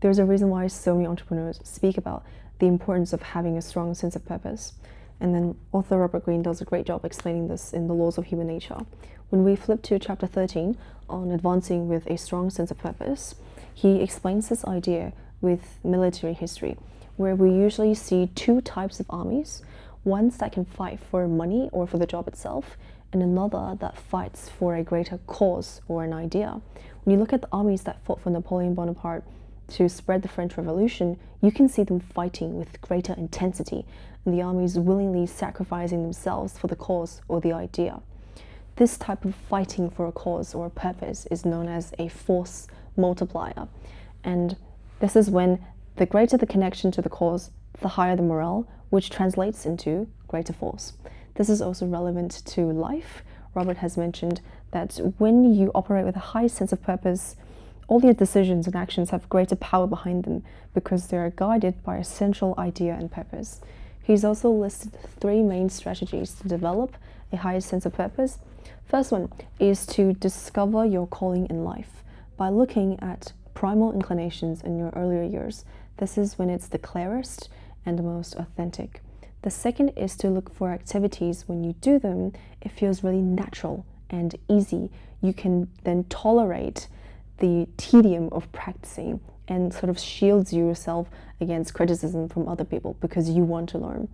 There's a reason why so many entrepreneurs speak about the importance of having a strong sense of purpose. And then author Robert Greene does a great job explaining this in The Laws of Human Nature. When we flip to chapter 13 on advancing with a strong sense of purpose, he explains this idea with military history, where we usually see two types of armies, ones that can fight for money or for the job itself, and another that fights for a greater cause or an idea. When you look at the armies that fought for Napoleon Bonaparte to spread the French Revolution, you can see them fighting with greater intensity, and the armies willingly sacrificing themselves for the cause or the idea. This type of fighting for a cause or a purpose is known as a force multiplier, and this is when the greater the connection to the cause, the higher the morale, which translates into greater force. This is also relevant to life. Robert has mentioned that when you operate with a high sense of purpose, all your decisions and actions have greater power behind them because they are guided by a central idea and purpose. He's also listed 3 main strategies to develop a higher sense of purpose. First one is to discover your calling in life by looking at primal inclinations in your earlier years. This is when it's the clearest and the most authentic. The second is to look for activities when you do them, it feels really natural and easy. You can then tolerate the tedium of practicing and sort of shields yourself against criticism from other people because you want to learn.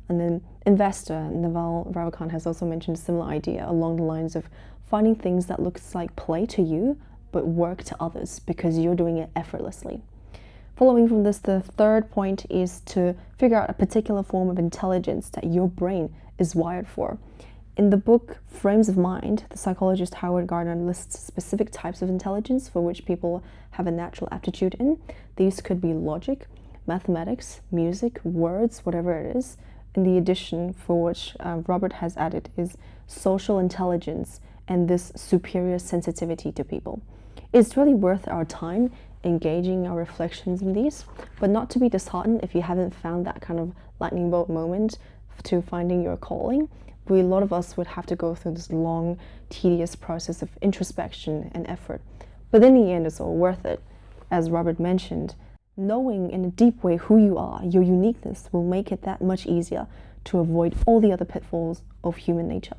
And then investor Naval Ravikant has also mentioned a similar idea along the lines of finding things that looks like play to you but work to others because you're doing it effortlessly. Following from this, the third point is to figure out a particular form of intelligence that your brain is wired for. In the book Frames of Mind, the psychologist Howard Gardner lists specific types of intelligence for which people have a natural aptitude in. These could be logic, mathematics, music, words, whatever it is. And the addition for which Robert has added is social intelligence and this superior sensitivity to people. It's really worth our time engaging our reflections in these, but not to be disheartened if you haven't found that kind of lightning bolt moment to finding your calling. A lot of us would have to go through this long, tedious process of introspection and effort. But in the end, it's all worth it. As Robert mentioned, knowing in a deep way who you are, your uniqueness, will make it that much easier to avoid all the other pitfalls of human nature.